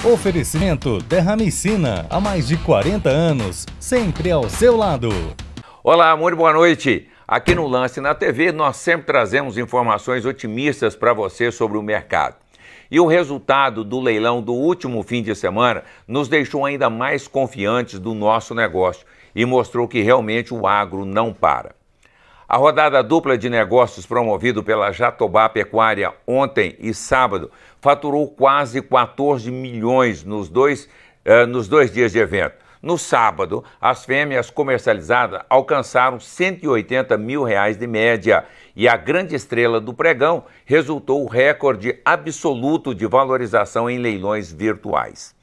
Oferecimento Derramicina, há mais de 40 anos, sempre ao seu lado. Olá, muito boa noite. Aqui no Lance na TV, nós sempre trazemos informações otimistas para você sobre o mercado. E o resultado do leilão do último fim de semana nos deixou ainda mais confiantes do nosso negócio e mostrou que realmente o agro não para. A rodada dupla de negócios promovido pela Jatobá Pecuária ontem e sábado faturou quase 14 milhões nos dois dias de evento. No sábado, as fêmeas comercializadas alcançaram R$180 mil de média e a grande estrela do pregão resultou o recorde absoluto de valorização em leilões virtuais.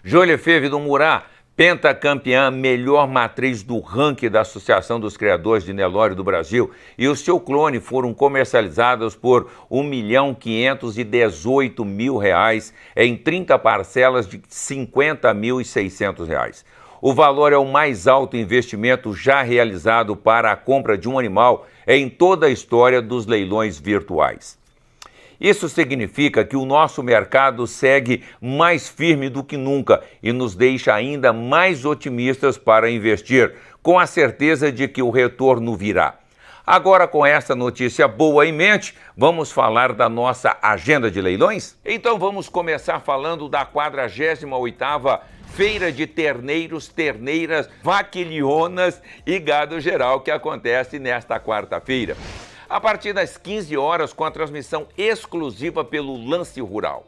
Jolefeve do Murá, pentacampeã, melhor matriz do ranking da Associação dos Criadores de Nelore do Brasil, e o seu clone foram comercializados por R$1.518.000 em 30 parcelas de R$50.600. O valor é o mais alto investimento já realizado para a compra de um animal em toda a história dos leilões virtuais. Isso significa que o nosso mercado segue mais firme do que nunca e nos deixa ainda mais otimistas para investir, com a certeza de que o retorno virá. Agora, com essa notícia boa em mente, vamos falar da nossa agenda de leilões? Então vamos começar falando da 48ª Feira de Terneiros, Terneiras, Vaquilionas e Gado Geral, que acontece nesta quarta-feira, a partir das 15 horas, com a transmissão exclusiva pelo Lance Rural.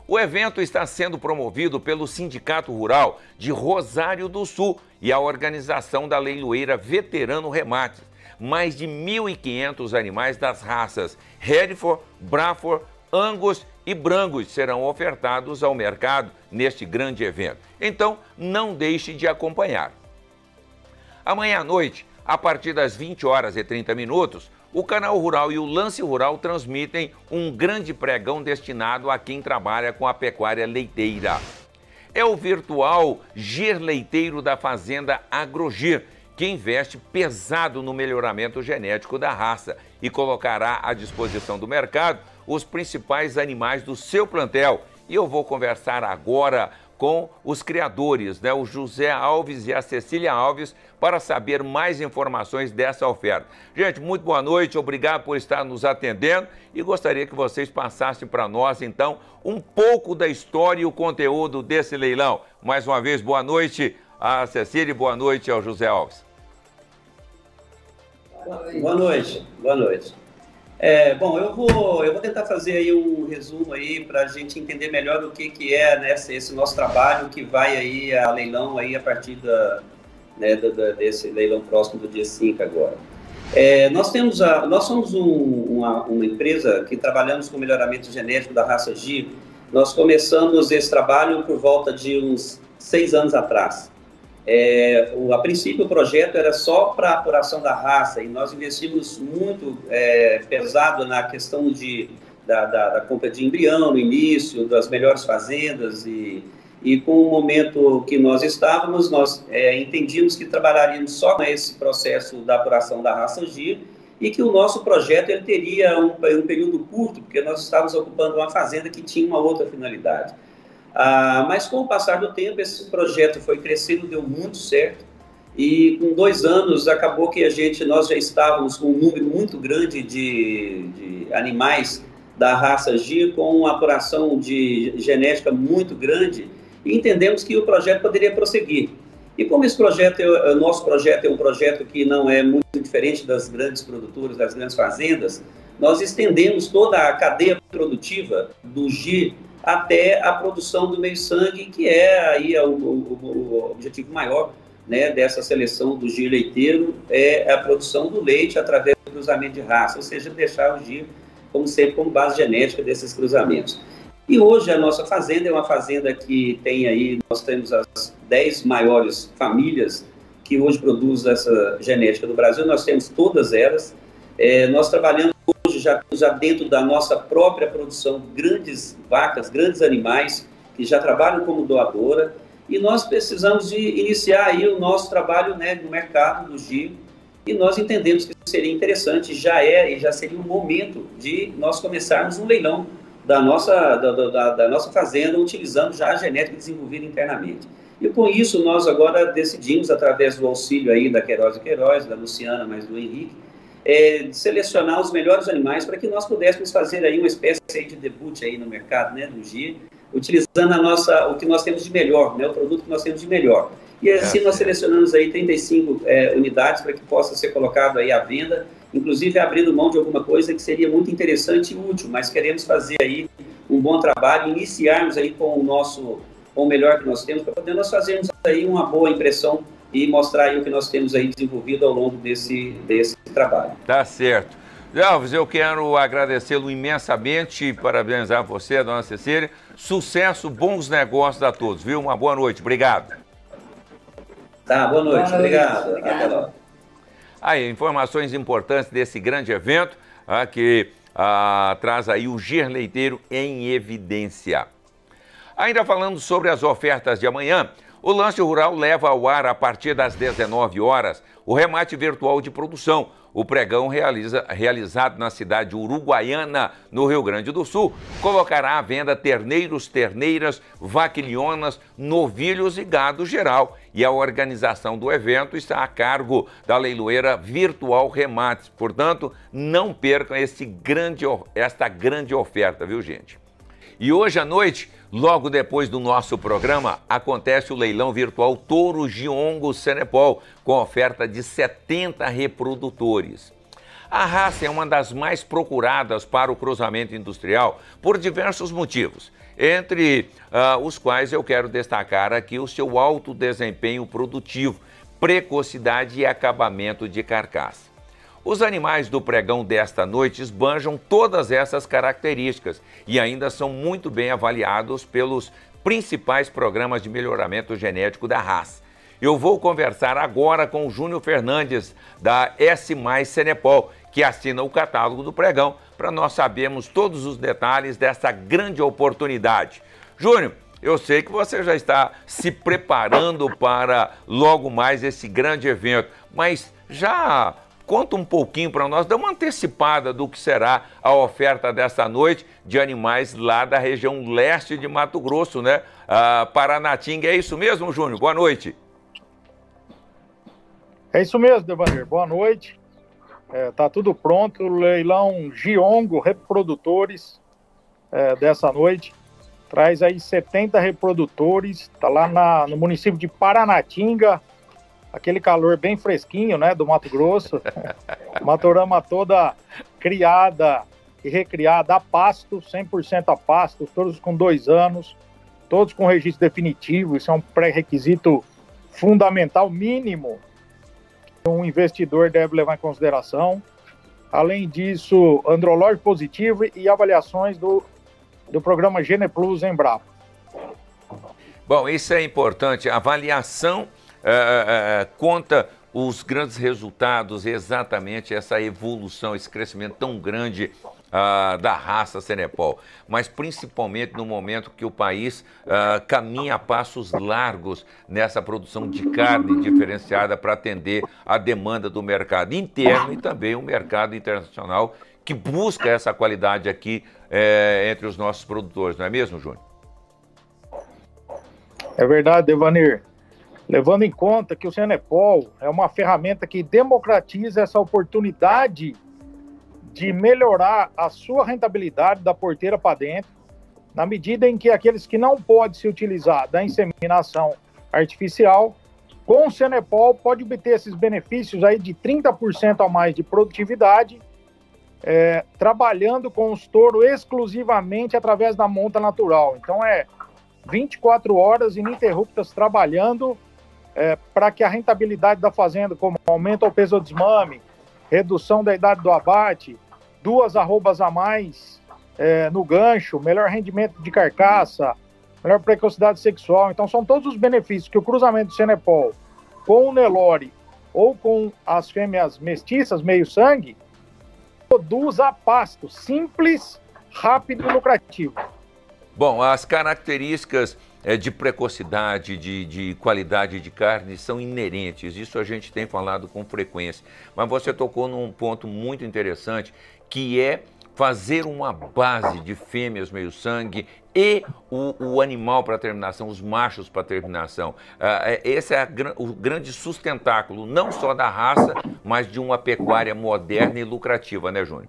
O evento está sendo promovido pelo Sindicato Rural de Rosário do Sul e a organização da leiloeira Veterano Remates. Mais de 1.500 animais das raças Hereford, Braford, Angus e Brangus serão ofertados ao mercado neste grande evento. Então, não deixe de acompanhar. Amanhã à noite, a partir das 20 horas e 30 minutos, o Canal Rural e o Lance Rural transmitem um grande pregão destinado a quem trabalha com a pecuária leiteira. É o virtual Gir Leiteiro da Fazenda Agrogir, que investe pesado no melhoramento genético da raça e colocará à disposição do mercado os principais animais do seu plantel. E eu vou conversar agora com os criadores, o José Alves e a Cecília Alves, para saber mais informações dessa oferta. Gente, muito boa noite, obrigado por estar nos atendendo e gostaria que vocês passassem para nós, então, um pouco da história e o conteúdo desse leilão. Mais uma vez, boa noite a Cecília e boa noite ao José Alves. Boa noite, boa noite. Bom, eu vou tentar fazer aí um resumo aí para a gente entender melhor o que é esse nosso trabalho que vai aí a leilão aí a partir desse leilão próximo do dia 5 agora. Nós somos uma empresa que trabalhamos com melhoramento genético da raça Gir. Nós começamos esse trabalho por volta de uns 6 anos atrás. A princípio o projeto era só para a apuração da raça e nós investimos muito pesado na questão da compra de embrião no início, das melhores fazendas e com o momento que nós estávamos, nós entendíamos que trabalharíamos só com esse processo da apuração da raça Gir e que o nosso projeto ele teria um período curto, porque nós estávamos ocupando uma fazenda que tinha uma outra finalidade. Mas com o passar do tempo, esse projeto foi crescendo, deu muito certo, e com 2 anos acabou que nós já estávamos com um número muito grande de animais da raça Gir, com uma apuração de genética muito grande, e entendemos que o projeto poderia prosseguir. E como esse projeto, nosso projeto é um projeto que não é muito diferente das grandes produtoras, das grandes fazendas, nós estendemos toda a cadeia produtiva do Gir até a produção do meio-sangue, que é aí o objetivo maior dessa seleção do Gir leiteiro, é a produção do leite através do cruzamento de raça, ou seja, deixar o Gir, como sempre, como base genética desses cruzamentos. E hoje a nossa fazenda é uma fazenda que tem aí, nós temos as 10 maiores famílias que hoje produzem essa genética do Brasil, nós temos todas elas, nós trabalhamos hoje já dentro da nossa própria produção, grandes vacas, grandes animais, que já trabalham como doadora, e nós precisamos de iniciar aí o nosso trabalho no mercado do Gir, e nós entendemos que seria interessante, já seria um momento de nós começarmos um leilão da nossa fazenda, utilizando já a genética desenvolvida internamente. E com isso nós agora decidimos, através do auxílio aí da Queiroz e Queiroz, da Luciana, mas do Henrique, selecionar os melhores animais para que nós pudéssemos fazer aí uma espécie aí de debut aí no mercado, né, do GIA, utilizando o que nós temos de melhor, né, o produto que nós temos de melhor. E assim nós selecionamos aí 35 unidades para que possa ser colocado aí à venda, inclusive abrindo mão de alguma coisa que seria muito interessante e útil, mas queremos fazer aí um bom trabalho, iniciarmos aí com o melhor que nós temos, para poder nós fazermos aí uma boa impressão e mostrar aí o que nós temos aí desenvolvido ao longo desse trabalho. Tá certo. Alves, eu quero agradecê-lo imensamente, parabenizar você, dona Cecília. Sucesso, bons negócios a todos, viu? Uma boa noite, obrigado. Tá, boa noite, obrigado. Até logo. Aí, informações importantes desse grande evento, que traz aí o GIA Leiteiro em evidência. Ainda falando sobre as ofertas de amanhã, o Lance Rural leva ao ar a partir das 19 horas o remate virtual de produção. O pregão realizado na cidade de Uruguaiana, no Rio Grande do Sul, colocará à venda terneiros, terneiras, vaquilhonas, novilhos e gado geral. E a organização do evento está a cargo da leiloeira Virtual Remates. Portanto, não percam esta grande oferta, viu, gente? E hoje à noite, logo depois do nosso programa, acontece o leilão virtual Touro Giongo Senepol, com oferta de 70 reprodutores. A raça é uma das mais procuradas para o cruzamento industrial por diversos motivos, entre os quais eu quero destacar aqui o seu alto desempenho produtivo, precocidade e acabamento de carcaça. Os animais do pregão desta noite esbanjam todas essas características e ainda são muito bem avaliados pelos principais programas de melhoramento genético da raça. Eu vou conversar agora com o Júnior Fernandes, da S+ Senepol, que assina o catálogo do pregão, para nós sabermos todos os detalhes dessa grande oportunidade. Júnior, eu sei que você já está se preparando para logo mais esse grande evento, mas já conta um pouquinho para nós, dá uma antecipada do que será a oferta dessa noite de animais lá da região leste de Mato Grosso, né? Paranatinga, é isso mesmo, Júnior? Boa noite. É isso mesmo, Devanir. Boa noite. Tá tudo pronto. O leilão Giongo Reprodutores dessa noite traz aí 70 reprodutores. Tá lá no município de Paranatinga. Aquele calor bem fresquinho, né, do Mato Grosso. Matorama toda criada e recriada a pasto, 100% a pasto, todos com 2 anos, todos com registro definitivo. Isso é um pré-requisito fundamental, mínimo, que um investidor deve levar em consideração. Além disso, andrológico positivo e avaliações do programa GenePlus Embrapa. Bom, isso é importante. A avaliação conta os grandes resultados, exatamente essa evolução, esse crescimento tão grande da raça Senepol, mas principalmente no momento que o país caminha a passos largos nessa produção de carne diferenciada para atender a demanda do mercado interno e também o mercado internacional que busca essa qualidade aqui entre os nossos produtores, não é mesmo, Júnior? É verdade, Devanir. Levando em conta que o Senepol é uma ferramenta que democratiza essa oportunidade de melhorar a sua rentabilidade da porteira para dentro, na medida em que aqueles que não podem se utilizar da inseminação artificial, com o Senepol pode obter esses benefícios aí de 30% a mais de produtividade, trabalhando com os touros exclusivamente através da monta natural. Então 24 horas ininterruptas trabalhando para que a rentabilidade da fazenda, como aumento ao peso do desmame, redução da idade do abate, 2 arrobas a mais no gancho, melhor rendimento de carcaça, melhor precocidade sexual. Então são todos os benefícios que o cruzamento do Senepol com o Nelore ou com as fêmeas mestiças meio-sangue produz a pasto, simples, rápido e lucrativo. Bom, as características de precocidade, de qualidade de carne são inerentes, isso a gente tem falado com frequência. Mas você tocou num ponto muito interessante, que é fazer uma base de fêmeas meio-sangue e o animal para terminação, os machos para terminação. Esse é o grande sustentáculo, não só da raça, mas de uma pecuária moderna e lucrativa, né, Júnior?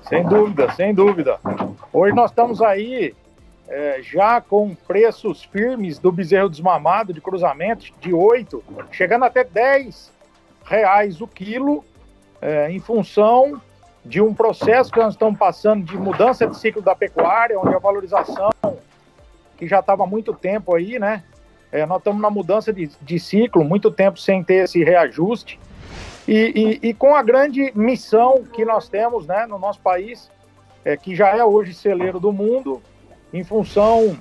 Sem dúvida, sem dúvida. Hoje nós estamos aí já com preços firmes do bezerro desmamado de cruzamento de 8, chegando até R$10 o quilo, em função de um processo que nós estamos passando de mudança de ciclo da pecuária, onde a valorização, que já estava há muito tempo aí, né? Nós estamos na mudança de ciclo, muito tempo sem ter esse reajuste, e com a grande missão que nós temos, né, no nosso país, que já é hoje celeiro do mundo, em função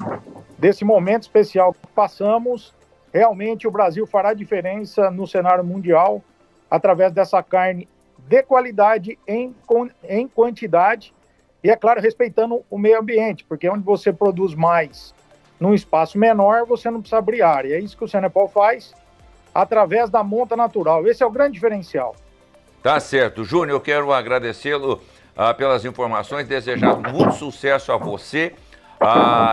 desse momento especial que passamos, realmente o Brasil fará diferença no cenário mundial através dessa carne de qualidade em quantidade e, é claro, respeitando o meio ambiente, porque onde você produz mais num espaço menor, você não precisa abrir área. É isso que o Senepal faz através da monta natural. Esse é o grande diferencial. Tá certo. Júnior, eu quero agradecê-lo pelas informações, desejar muito sucesso a você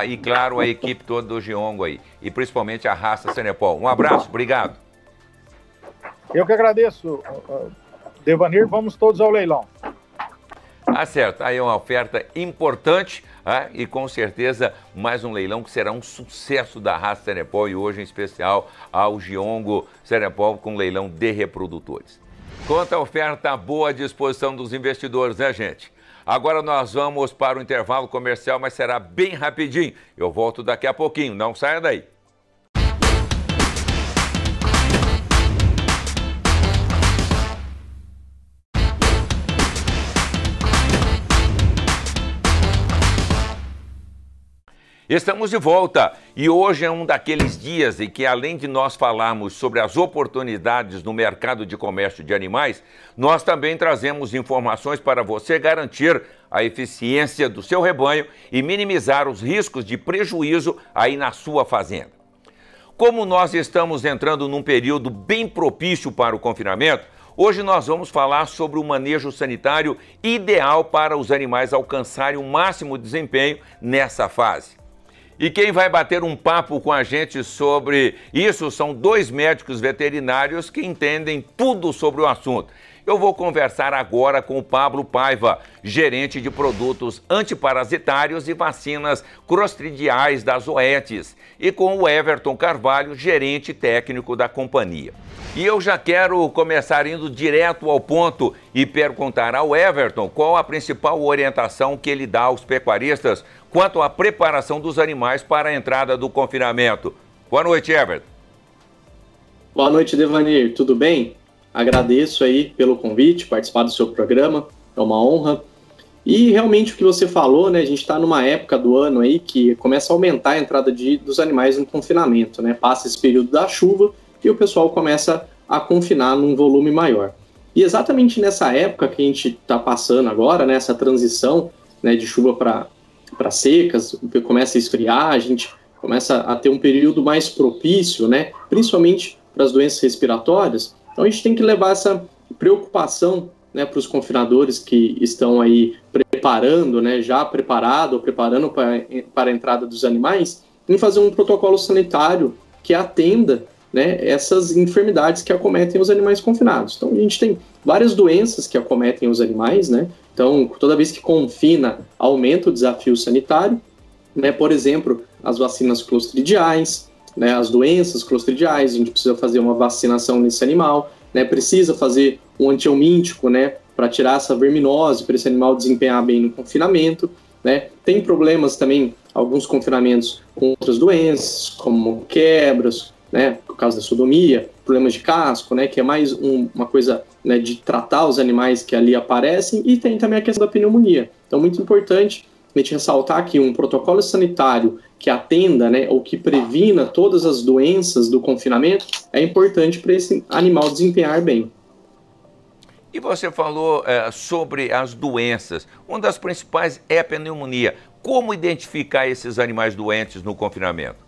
e, claro, a equipe toda do Giongo aí, e principalmente a raça Senepal. Um abraço, obrigado. Eu que agradeço, Devanir, vamos todos ao leilão. Tá certo, aí é uma oferta importante e com certeza mais um leilão que será um sucesso da raça Senepal e hoje em especial ao Giongo Senepal com leilão de reprodutores. Quanto à oferta boa à disposição dos investidores, né, gente? Agora nós vamos para o intervalo comercial, mas será bem rapidinho. Eu volto daqui a pouquinho, não saia daí. Estamos de volta e hoje é um daqueles dias em que, além de nós falarmos sobre as oportunidades no mercado de comércio de animais, nós também trazemos informações para você garantir a eficiência do seu rebanho e minimizar os riscos de prejuízo aí na sua fazenda. Como nós estamos entrando num período bem propício para o confinamento, hoje nós vamos falar sobre o manejo sanitário ideal para os animais alcançarem o máximo desempenho nessa fase. E quem vai bater um papo com a gente sobre isso são dois médicos veterinários que entendem tudo sobre o assunto. Eu vou conversar agora com o Pablo Paiva, gerente de produtos antiparasitários e vacinas clostridiais da Zoetis, e com o Everton Carvalho, gerente técnico da companhia. E eu já quero começar indo direto ao ponto e perguntar ao Everton qual a principal orientação que ele dá aos pecuaristas quanto à preparação dos animais para a entrada do confinamento. Boa noite, Everton. Boa noite, Devanir. Tudo bem? Agradeço aí pelo convite, participar do seu programa, é uma honra. E realmente o que você falou, né, a gente está numa época do ano aí que começa a aumentar a entrada dos animais no confinamento, né, passa esse período da chuva e o pessoal começa a confinar num volume maior. E exatamente nessa época que a gente está passando agora, né, essa transição, né, de chuva para secas, começa a esfriar, a gente começa a ter um período mais propício, né, principalmente para as doenças respiratórias. Então a gente tem que levar essa preocupação, né, para os confinadores que estão aí preparando, né, já preparado ou preparando para a entrada dos animais, em fazer um protocolo sanitário que atenda, né, essas enfermidades que acometem os animais confinados. Então a gente tem várias doenças que acometem os animais, né? Então toda vez que confina aumenta o desafio sanitário, né? Por exemplo, as vacinas clostridiais, né, as doenças clostridiais, a gente precisa fazer uma vacinação nesse animal, né, precisa fazer um antihelmíntico, né, para tirar essa verminose, para esse animal desempenhar bem no confinamento, né. Tem problemas também, alguns confinamentos com outras doenças, como quebras, né, por causa da sodomia, problemas de casco, né, que é mais uma coisa, né, de tratar os animais que ali aparecem, e tem também a questão da pneumonia. Então, muito importante a gente ressaltar que um protocolo sanitário que atenda, né, ou que previna todas as doenças do confinamento é importante para esse animal desempenhar bem. E você falou sobre as doenças. Uma das principais é a pneumonia. Como identificar esses animais doentes no confinamento?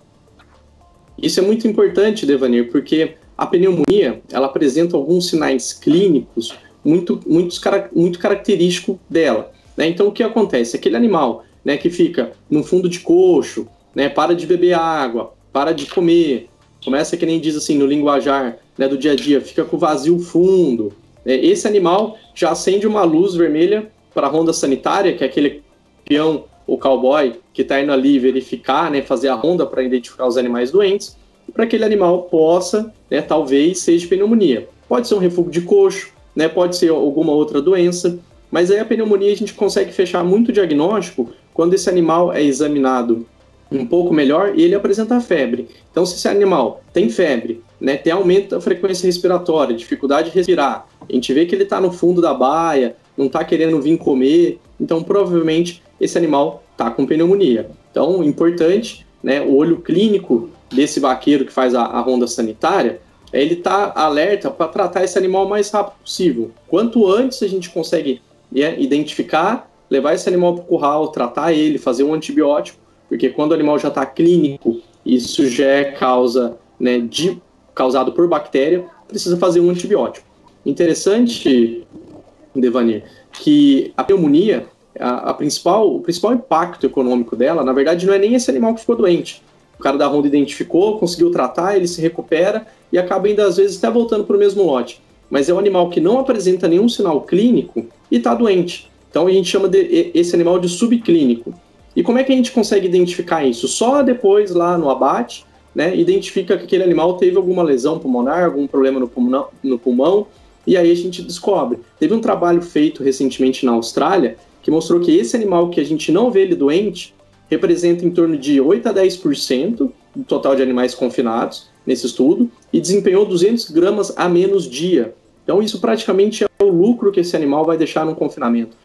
Isso é muito importante, Devanir, porque a pneumonia ela apresenta alguns sinais clínicos muito característico dela, né? Então, o que acontece? Aquele animal, né, que fica no fundo de coxo, né, para de beber água, para de comer, começa que nem diz assim no linguajar, né, do dia a dia, fica com vazio fundo. Esse animal já acende uma luz vermelha para a ronda sanitária, que é aquele peão ou cowboy que está indo ali verificar, né, fazer a ronda para identificar os animais doentes, para que aquele animal possa, né, talvez seja pneumonia. Pode ser um refluxo de coxo, né, pode ser alguma outra doença, mas aí a pneumonia a gente consegue fechar muito diagnóstico quando esse animal é examinado um pouco melhor e ele apresenta febre. Então, se esse animal tem febre, né, tem aumento da frequência respiratória, dificuldade de respirar, a gente vê que ele está no fundo da baia, não está querendo vir comer, então provavelmente esse animal está com pneumonia. Então, importante, né, o olho clínico desse vaqueiro que faz a ronda sanitária, ele está alerta para tratar esse animal o mais rápido possível. Quanto antes a gente consegue identificar, levar esse animal para o curral, tratar ele, fazer um antibiótico, porque quando o animal já está clínico, isso já é causa, né, causado por bactéria, precisa fazer um antibiótico. Interessante, Devanir, que a pneumonia, o principal impacto econômico dela, na verdade, não é nem esse animal que ficou doente. O cara da ronda identificou, conseguiu tratar, ele se recupera e acaba ainda, às vezes, até voltando para o mesmo lote. Mas é um animal que não apresenta nenhum sinal clínico e está doente. Então, a gente chama esse animal de subclínico. E como é que a gente consegue identificar isso? Só depois, lá no abate, né, identifica que aquele animal teve alguma lesão pulmonar, algum problema no pulmão, e aí a gente descobre. Teve um trabalho feito recentemente na Austrália que mostrou que esse animal que a gente não vê ele doente representa em torno de 8 a 10% do total de animais confinados nesse estudo e desempenhou 200 gramas a menos dia. Então isso praticamente é o lucro que esse animal vai deixar no confinamento.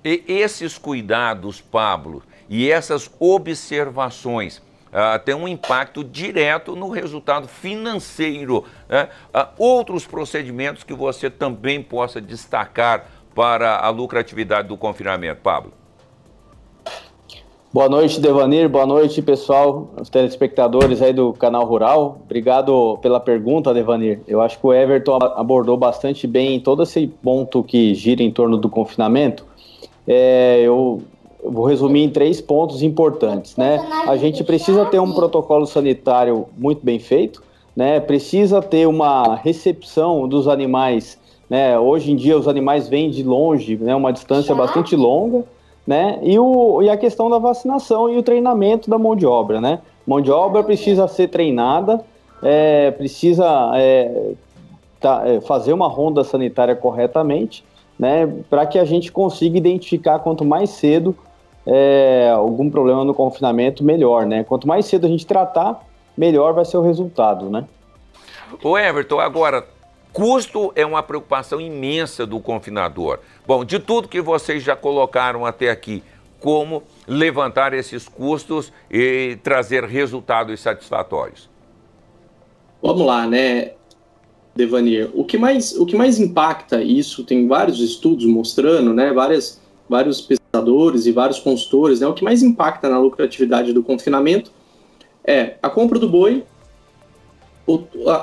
E esses cuidados, Pablo, e essas observações têm um impacto direto no resultado financeiro, né? Outros procedimentos que você também possa destacar para a lucratividade do confinamento, Pablo? Boa noite, Devanir. Boa noite, pessoal, os telespectadores aí do Canal Rural. Obrigado pela pergunta, Devanir. Eu acho que o Everton abordou bastante bem todo esse ponto que gira em torno do confinamento. Eu vou resumir em 3 pontos importantes, né? A gente precisa ter um protocolo sanitário muito bem feito, né? Precisa ter uma recepção dos animais, né? Hoje em dia os animais vêm de longe, né? Uma distância bastante longa, né? E a questão da vacinação e o treinamento da mão de obra, né? Mão de obra precisa ser treinada, precisa fazer uma ronda sanitária corretamente, né? Para que a gente consiga identificar quanto mais cedo algum problema no confinamento, melhor, né? Quanto mais cedo a gente tratar, melhor vai ser o resultado, né? Ô Everton, agora, custo é uma preocupação imensa do confinador. Bom, de tudo que vocês já colocaram até aqui, como levantar esses custos e trazer resultados satisfatórios? Vamos lá, né, Devanir? O que mais impacta isso, tem vários estudos mostrando, né, vários pesquisadores e vários consultores, né, o que mais impacta na lucratividade do confinamento é a compra do boi,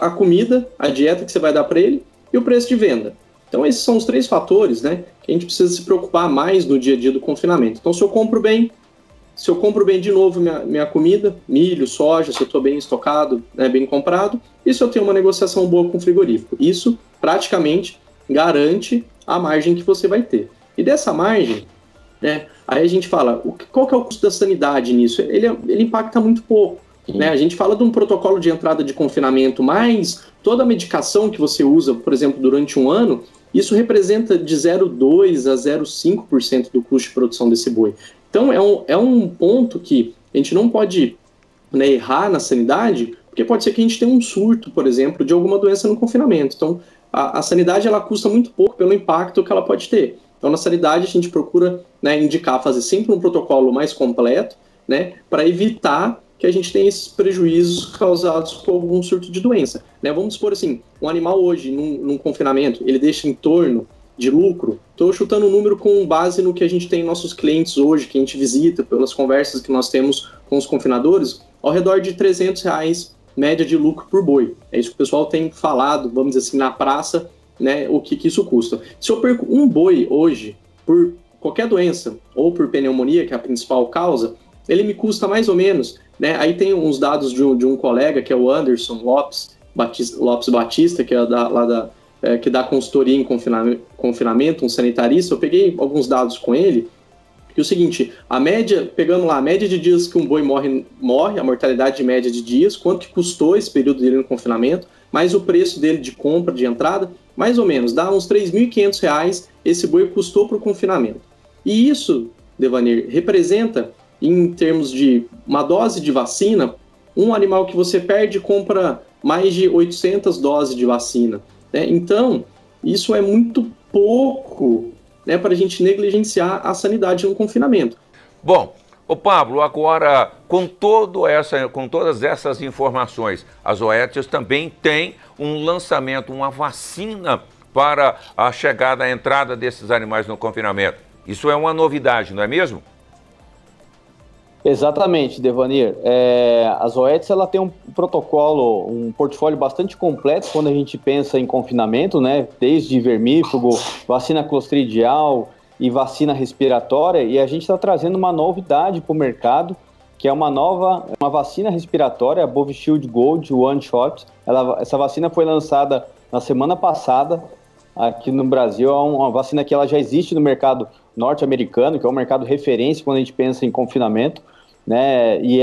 a comida, a dieta que você vai dar para ele e o preço de venda. Então esses são os 3 fatores, né, que a gente precisa se preocupar mais no dia a dia do confinamento. Então se eu compro bem de novo minha comida, milho, soja, se eu estou bem estocado, né, bem comprado, e se eu tenho uma negociação boa com o frigorífico. Isso praticamente garante a margem que você vai ter. E dessa margem, né, aí a gente fala, qual que é o custo da sanidade nisso? Ele impacta muito pouco. Né? A gente fala de um protocolo de entrada de confinamento, mas toda a medicação que você usa, por exemplo, durante um ano, isso representa de 0,2% a 0,5% do custo de produção desse boi. Então é um ponto que a gente não pode, né, errar na sanidade, porque pode ser que a gente tenha um surto, por exemplo, de alguma doença no confinamento. Então a sanidade ela custa muito pouco pelo impacto que ela pode ter. Então na sanidade a gente procura, né, indicar, fazer sempre um protocolo mais completo, né, para evitar que a gente tem esses prejuízos causados por algum surto de doença. Né? Vamos supor assim, um animal hoje, num confinamento, ele deixa em torno de lucro, estou chutando um número com base no que a gente tem em nossos clientes hoje, que a gente visita, pelas conversas que nós temos com os confinadores, ao redor de R$300 média de lucro por boi. É isso que o pessoal tem falado, vamos dizer assim, na praça, né, o que isso custa. Se eu perco um boi hoje por qualquer doença, ou por pneumonia, que é a principal causa, ele me custa mais ou menos, né? Aí tem uns dados de um colega, que é o Anderson Lopes Batista, que é que dá consultoria em confinamento, um sanitarista. Eu peguei alguns dados com ele, que é o seguinte, pegando lá a média de dias que um boi morre, a mortalidade média de dias, quanto que custou esse período dele no confinamento, mais o preço dele de compra, de entrada, mais ou menos, dá uns R$ 3.500 esse boi custou para o confinamento. E isso, Devanir, representa, em termos de uma dose de vacina, um animal que você perde compra mais de 800 doses de vacina, né? Então, isso é muito pouco, né, para a gente negligenciar a sanidade no confinamento. Bom, ô Pablo, agora, com todas essas informações, a Zoetis também tem um lançamento, uma vacina para a chegada, a entrada desses animais no confinamento. Isso é uma novidade, não é mesmo? Exatamente, Devanir. A Zoetis, ela tem um protocolo, um portfólio bastante completo quando a gente pensa em confinamento, né? Desde vermífugo, vacina clostridial e vacina respiratória, e a gente está trazendo uma novidade para o mercado, que é uma vacina respiratória, a Bovishield Gold One Shot. Essa vacina foi lançada na semana passada aqui no Brasil. É uma vacina que ela já existe no mercado norte-americano, que é um mercado referência quando a gente pensa em confinamento, né? E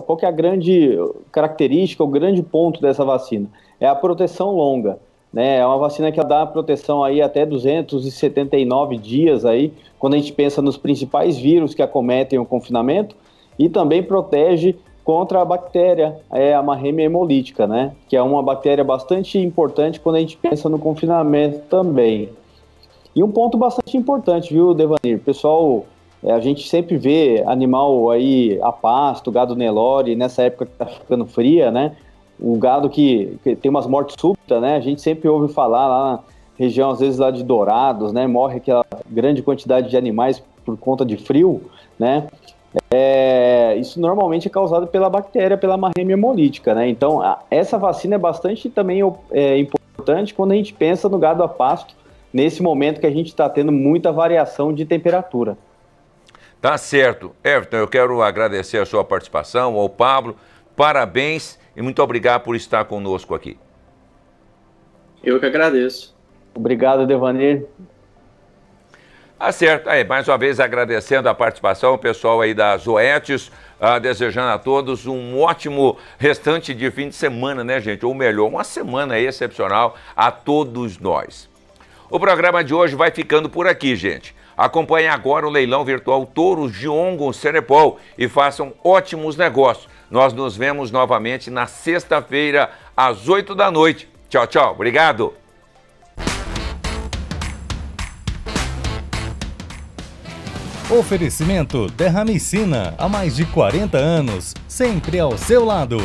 qual que é a grande característica, o grande ponto dessa vacina? É a proteção longa, né? É uma vacina que dá proteção aí até 279 dias aí, quando a gente pensa nos principais vírus que acometem o confinamento, e também protege contra a bactéria, a Marremia hemolítica, né? Que é uma bactéria bastante importante quando a gente pensa no confinamento também. E um ponto bastante importante, viu, Devanir? Pessoal, a gente sempre vê animal aí a pasto, gado Nelore, nessa época que tá ficando fria, né? Um gado que tem umas mortes súbitas, né? A gente sempre ouve falar lá na região, às vezes lá de Dourados, né? Morre aquela grande quantidade de animais por conta de frio, né? Isso normalmente é causado pela bactéria, pela Marremia hemolítica, né? Então, essa vacina é bastante também importante quando a gente pensa no gado a pasto, nesse momento que a gente está tendo muita variação de temperatura. Tá certo. Everton, eu quero agradecer a sua participação, ao Pablo, parabéns e muito obrigado por estar conosco aqui. Eu que agradeço. Obrigado, Devanir. Tá certo. Aí, mais uma vez agradecendo a participação, o pessoal aí da Zoetis, desejando a todos um ótimo restante de fim de semana, né, gente? Ou melhor, uma semana excepcional a todos nós. O programa de hoje vai ficando por aqui, gente. Acompanhe agora o leilão virtual Touros Giongo Cenepol e façam ótimos negócios. Nós nos vemos novamente na sexta-feira, às 8 da noite. Tchau, tchau. Obrigado. Oferecimento Derramicina, há mais de 40 anos, sempre ao seu lado.